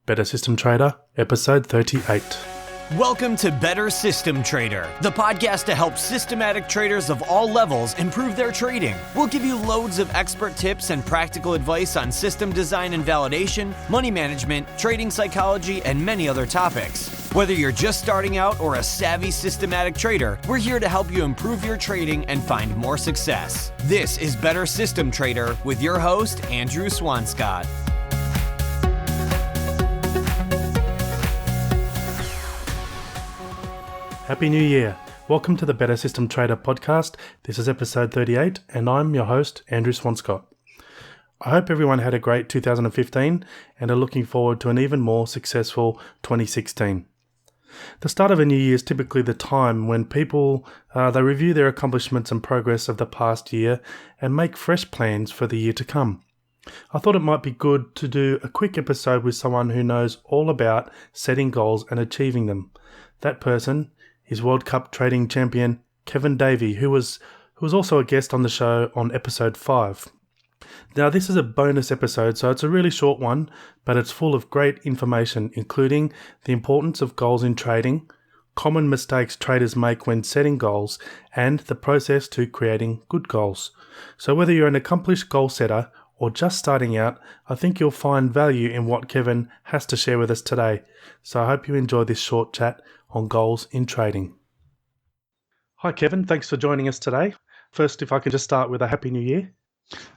Better System Trader, Episode 38. Welcome to Better System Trader, the podcast to help systematic traders of all levels improve their trading. We'll give you loads of expert tips and practical advice on system design and validation, money management, trading psychology, and many other topics. Whether you're just starting out or a savvy systematic trader, we're here to help you improve your trading and find more success. This is Better System Trader with your host, Andrew Swanscott. Happy New Year. Welcome to the Better System Trader podcast. This is episode 38 and I'm your host, Andrew Swanscott. I hope everyone had a great 2015 and are looking forward to an even more successful 2016. The start of a new year is typically the time when people they review their accomplishments and progress of the past year and make fresh plans for the year to come. I thought it might be good to do a quick episode with someone who knows all about setting goals and achieving them. That person is World Cup trading champion Kevin Davey, who was also a guest on the show on episode 5. Now, this is a bonus episode, so it's a really short one, but it's full of great information, including the importance of goals in trading, common mistakes traders make when setting goals, and the process to creating good goals. So whether you're an accomplished goal setter or just starting out, I think you'll find value in what Kevin has to share with us today. So I hope you enjoy this short chat on goals in trading. Hi Kevin, thanks for joining us today. First, if I could just start with a Happy New Year.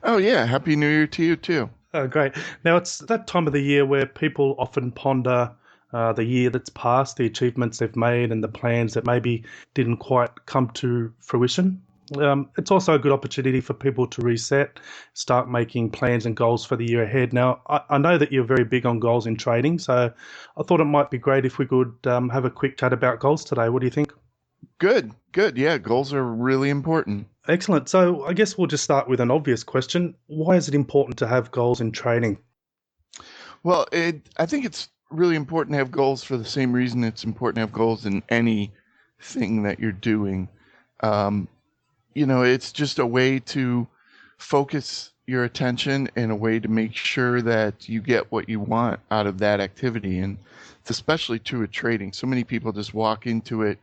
Oh yeah, Happy New Year to you too. Oh great. Now it's that time of the year where people often ponder the year that's passed, the achievements they've made and the plans that maybe didn't quite come to fruition. It's also a good opportunity for people to reset, start making plans and goals for the year ahead. Now, I know that you're very big on goals in trading, so I thought it might be great if we could have a quick chat about goals today. What do you think? Good. Yeah, goals are really important. Excellent. So I guess we'll just start with an obvious question. Why is it important to have goals in trading? Well, I think it's really important to have goals for the same reason it's important to have goals in anything that you're doing. It's just a way to focus your attention and a way to make sure that you get what you want out of that activity. And it's especially true with trading. So many people just walk into it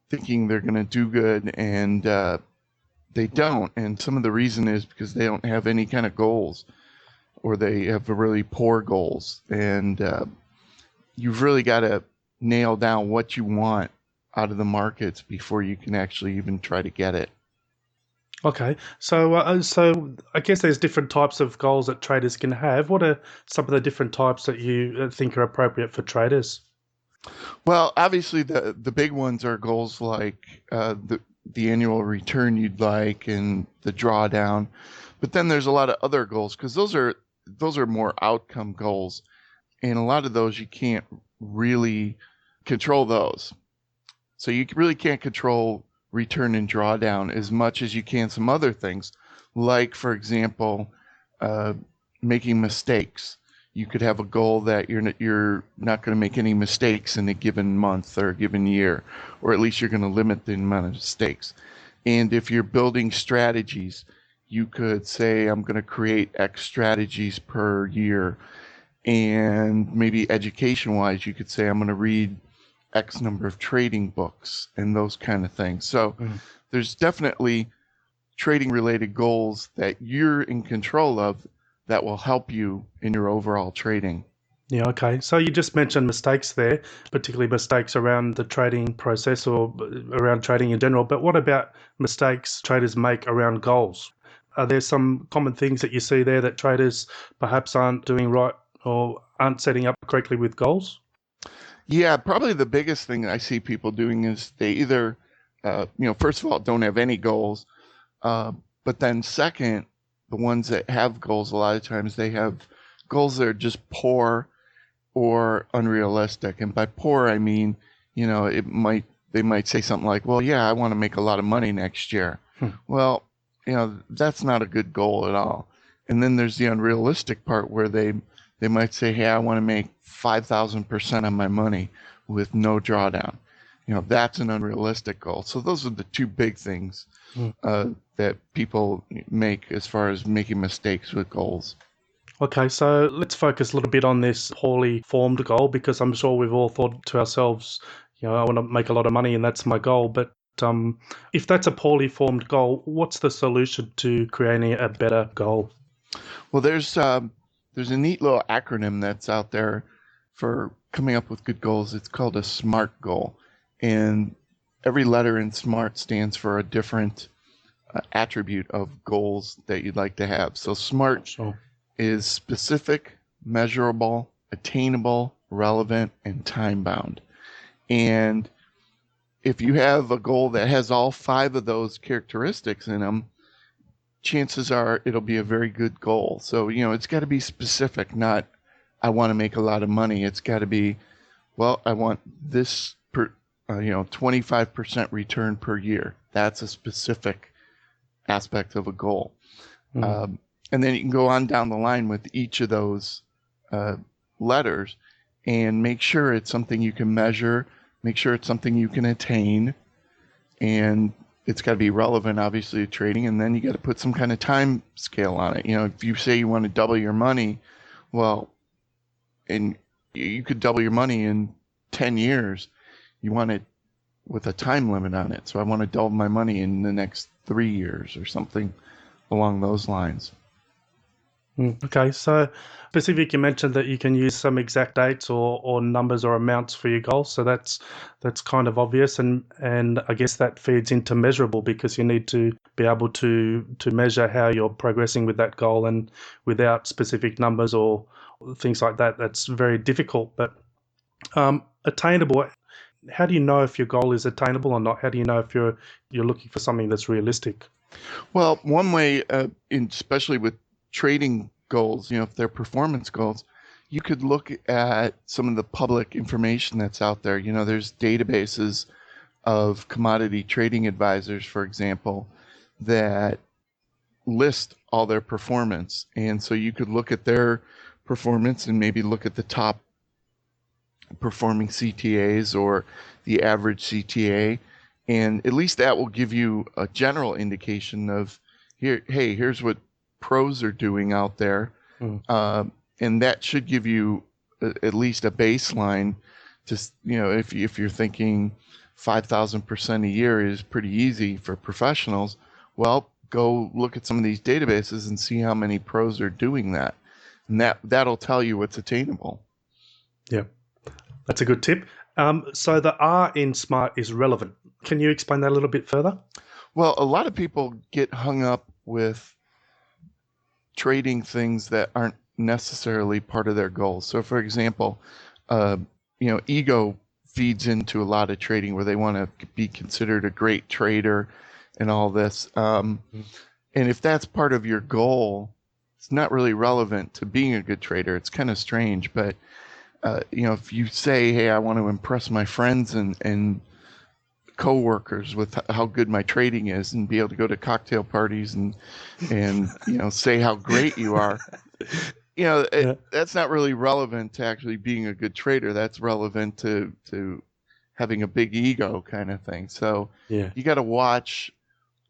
thinking they're going to do good and they don't. And some of the reason is because they don't have any kind of goals or they have really poor goals. And you've really got to nail down what you want out of the markets before you can actually even try to get it. Okay, so I guess there's different types of goals that traders can have. What are some of the different types that you think are appropriate for traders? Well, obviously the big ones are goals like the annual return you'd like and the drawdown, but then there's a lot of other goals because those are more outcome goals, and a lot of those you can't really control those. So you really can't control return and drawdown as much as you can some other things, like, for example, making mistakes. You could have a goal that you're not going to make any mistakes in a given month or a given year, or at least you're going to limit the amount of mistakes. And if you're building strategies, you could say, I'm going to create X strategies per year. And maybe education-wise, you could say, I'm going to read X number of trading books and those kind of things. So there's definitely trading related goals that you're in control of that will help you in your overall trading. Yeah, okay. So you just mentioned mistakes there, particularly mistakes around the trading process or around trading in general. But what about mistakes traders make around goals? Are there some common things that you see there that traders perhaps aren't doing right or aren't setting up correctly with goals? Yeah, probably the biggest thing I see people doing is they either, first of all, don't have any goals. But then second, the ones that have goals, a lot of times they have goals that are just poor or unrealistic. And by poor, I mean, they might say something like, well, yeah, I want to make a lot of money next year. Well, that's not a good goal at all. And then there's the unrealistic part where they might say, hey, I want to make 5,000% of my money with no drawdown. That's an unrealistic goal. So those are the two big things that people make as far as making mistakes with goals. Okay, so let's focus a little bit on this poorly formed goal, because I'm sure we've all thought to ourselves, I want to make a lot of money and that's my goal. But if that's a poorly formed goal, what's the solution to creating a better goal? Well, there's a neat little acronym that's out there for coming up with good goals. It's called a SMART goal, and every letter in SMART stands for a different attribute of goals that you'd like to have. So SMART Sure. is specific, measurable, attainable, relevant, and time bound. And if you have a goal that has all 5 of those characteristics in them, chances are it'll be a very good goal. So, it's got to be specific, not I want to make a lot of money. It's got to be, well, I want this 25% return per year. That's a specific aspect of a goal. Mm. And then you can go on down the line with each of those letters and make sure it's something you can measure, make sure it's something you can attain, and it's got to be relevant, obviously, to trading. And then you got to put some kind of time scale on it. If you say you want to double your money, well, and you could double your money in 10 years, you want it with a time limit on it. So I want to double my money in the next 3 years or something along those lines. Okay, so specific, you mentioned that you can use some exact dates or numbers or amounts for your goals. So that's kind of obvious, and I guess that feeds into measurable, because you need to be able to measure how you're progressing with that goal, and without specific numbers or things like that, that's very difficult. But attainable, how do you know if your goal is attainable or not? How do you know if you're looking for something that's realistic? Well, one way, especially with trading goals, if they're performance goals, you could look at some of the public information that's out there. There's databases of commodity trading advisors, for example, that list all their performance. And so you could look at their performance and maybe look at the top performing CTAs or the average CTA. And at least that will give you a general indication of, here's what pros are doing out there. And that should give you at least a baseline to, if you're thinking 5,000% a year is pretty easy for professionals, well, go look at some of these databases and see how many pros are doing that. And that'll tell you what's attainable. Yeah, that's a good tip. So the R in SMART is relevant. Can you explain that a little bit further? Well, a lot of people get hung up with trading things that aren't necessarily part of their goals. So, for example, ego feeds into a lot of trading where they want to be considered a great trader and all this. And if that's part of your goal, it's not really relevant to being a good trader. It's kind of strange, but if you say, hey, I want to impress my friends and coworkers with how good my trading is and be able to go to cocktail parties and say how great you are, that's not really relevant to actually being a good trader. That's relevant to having a big ego kind of thing. So you got to watch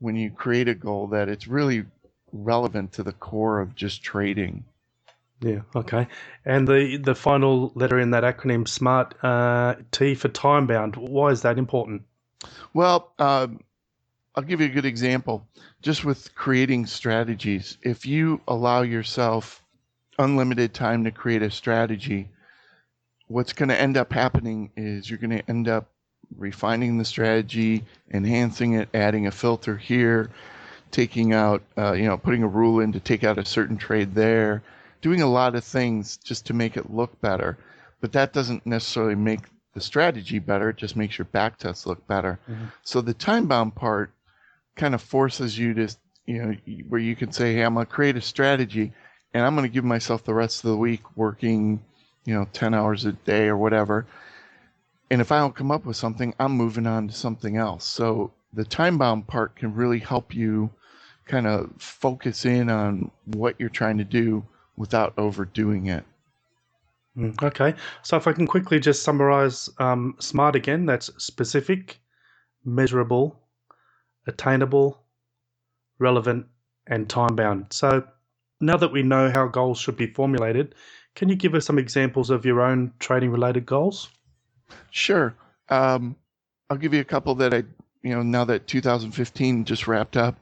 when you create a goal that it's really relevant to the core of just trading. Yeah, okay. And the final letter in that acronym, SMART, T for time bound. Why is that important? Well, I'll give you a good example. Just with creating strategies, if you allow yourself unlimited time to create a strategy, what's going to end up happening is you're going to end up refining the strategy, enhancing it, adding a filter here, taking out, putting a rule in to take out a certain trade there, doing a lot of things just to make it look better. But that doesn't necessarily make the strategy better. It just makes your back test look better. Mm-hmm. So the time-bound part kind of forces you to, where you can say, hey, I'm going to create a strategy and I'm going to give myself the rest of the week working, 10 hours a day or whatever. And if I don't come up with something, I'm moving on to something else. So the time-bound part can really help you kind of focus in on what you're trying to do without overdoing it. Okay, so if I can quickly just summarize SMART again, that's specific, measurable, attainable, relevant, and time-bound. So Now that we know how goals should be formulated, can you give us some examples of your own trading-related goals? Sure. I'll give you a couple that now that 2015 just wrapped up,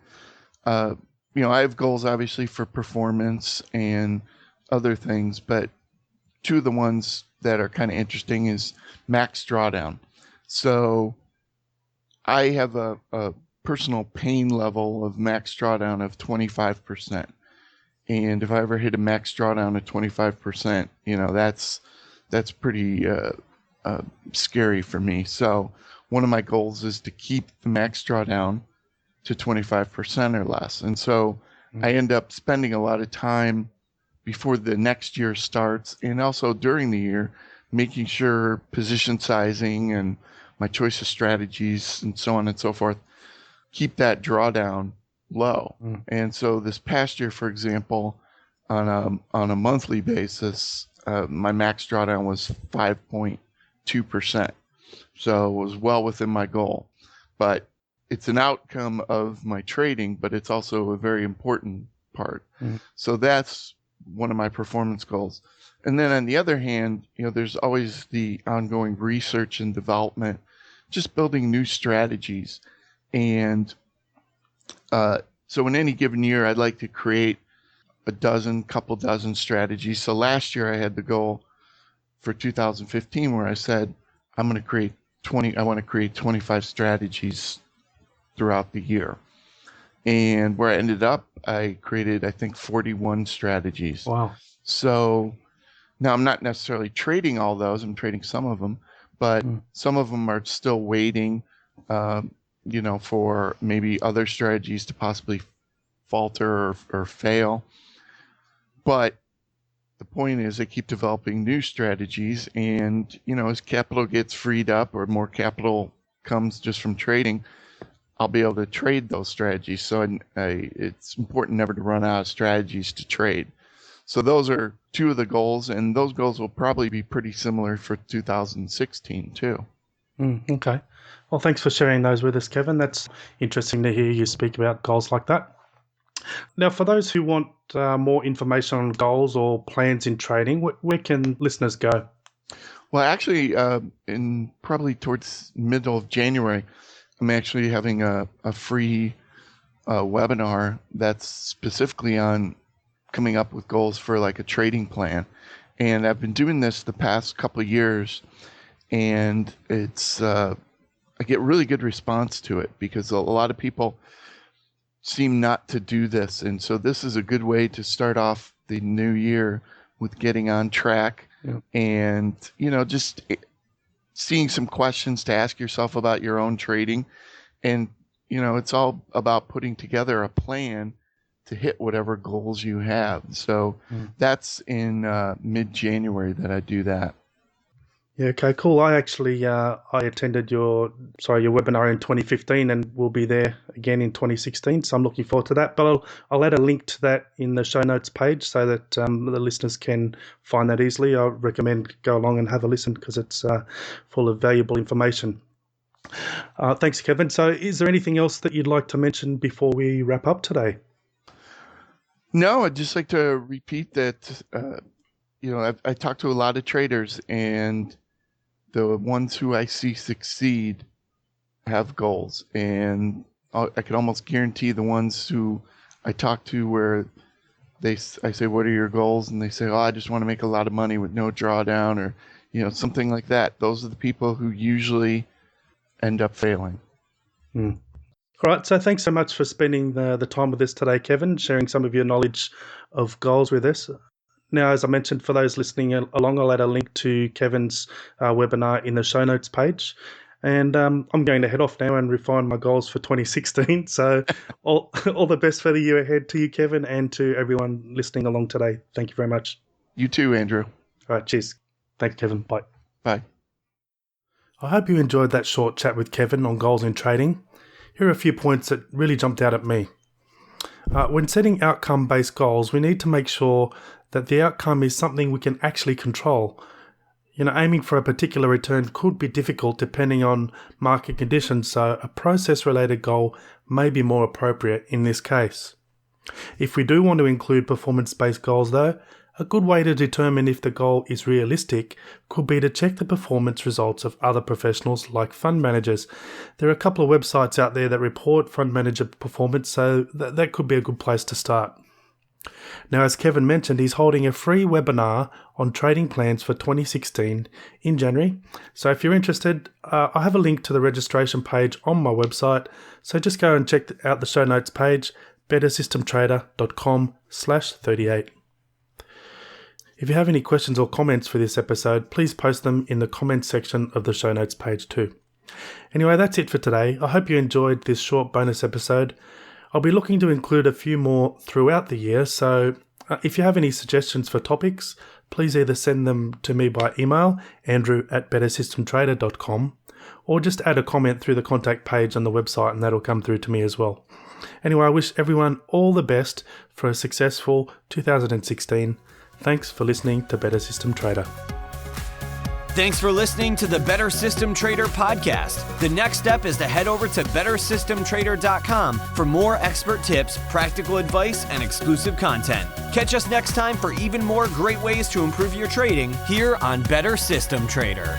I have goals obviously for performance and other things, but two of the ones that are kind of interesting is max drawdown. So I have a personal pain level of max drawdown of 25%. And if I ever hit a max drawdown of 25%, that's pretty scary for me. So one of my goals is to keep the max drawdown to 25% or less. And so I end up spending a lot of time before the next year starts and also during the year, making sure position sizing and my choice of strategies and so on and so forth, keep that drawdown low. And so this past year, for example, on a monthly basis, my max drawdown was 5.2%. So it was well within my goal. But it's an outcome of my trading, but it's also a very important part. So that's one of my performance goals. And then on the other hand, there's always the ongoing research and development, just building new strategies. And so in any given year, I'd like to create couple dozen strategies. So last year I had the goal for 2015 where I said, I want to create 25 strategies throughout the year. And where I ended up, I created, I think, 41 strategies. Wow. So now I'm not necessarily trading all those. I'm trading some of them, but some of them are still waiting, for maybe other strategies to possibly falter or fail. But the point is I keep developing new strategies, and, as capital gets freed up or more capital comes just from trading, I'll be able to trade those strategies. So it's important never to run out of strategies to trade. So those are two of the goals, and those goals will probably be pretty similar for 2016 too. Okay. Well, thanks for sharing those with us, Kevin. That's interesting to hear you speak about goals like that. Now, for those who want more information on goals or plans in trading, where can listeners go? Well, actually, in probably towards middle of January, I'm actually having a free webinar that's specifically on coming up with goals for like a trading plan. And I've been doing this the past couple of years, and it's I get really good response to it because a lot of people seem not to do this. And so this is a good way to start off the new year with getting on track and, just seeing some questions to ask yourself about your own trading. And, it's all about putting together a plan to hit whatever goals you have. So that's in mid-January that I do that. Yeah, okay, cool. I actually I attended your webinar in 2015 and will be there again in 2016. So I'm looking forward to that. But I'll add a link to that in the show notes page so that the listeners can find that easily. I recommend go along and have a listen because it's full of valuable information. Thanks, Kevin. So is there anything else that you'd like to mention before we wrap up today? No, I'd just like to repeat that, I talk to a lot of traders, and the ones who I see succeed have goals. And I can almost guarantee the ones who I talk to where I say, what are your goals? And they say, I just want to make a lot of money with no drawdown or, something like that. Those are the people who usually end up failing. All right, so thanks so much for spending the time with us today, Kevin, sharing some of your knowledge of goals with us. Now, as I mentioned, for those listening along, I'll add a link to Kevin's webinar in the show notes page. And I'm going to head off now and refine my goals for 2016. So all the best for the year ahead to you, Kevin, and to everyone listening along today. Thank you very much. You too, Andrew. All right, cheers. Thanks, Kevin. Bye. Bye. I hope you enjoyed that short chat with Kevin on goals in trading. Here are a few points that really jumped out at me. When setting outcome-based goals, we need to make sure that the outcome is something we can actually control. Aiming for a particular return could be difficult depending on market conditions, so a process-related goal may be more appropriate in this case. If we do want to include performance-based goals though, a good way to determine if the goal is realistic could be to check the performance results of other professionals like fund managers. There are a couple of websites out there that report fund manager performance, so that could be a good place to start. Now, as Kevin mentioned, he's holding a free webinar on trading plans for 2016 in January. So if you're interested, I have a link to the registration page on my website. So just go and check out the show notes page, bettersystemtrader.com/38. If you have any questions or comments for this episode, please post them in the comments section of the show notes page too. Anyway, that's it for today. I hope you enjoyed this short bonus episode. I'll be looking to include a few more throughout the year, so if you have any suggestions for topics, please either send them to me by email, andrew@bettersystemtrader.com, or just add a comment through the contact page on the website and that'll come through to me as well. Anyway, I wish everyone all the best for a successful 2016. Thanks for listening to Better System Trader. Thanks for listening to the Better System Trader podcast. The next step is to head over to bettersystemtrader.com for more expert tips, practical advice, and exclusive content. Catch us next time for even more great ways to improve your trading here on Better System Trader.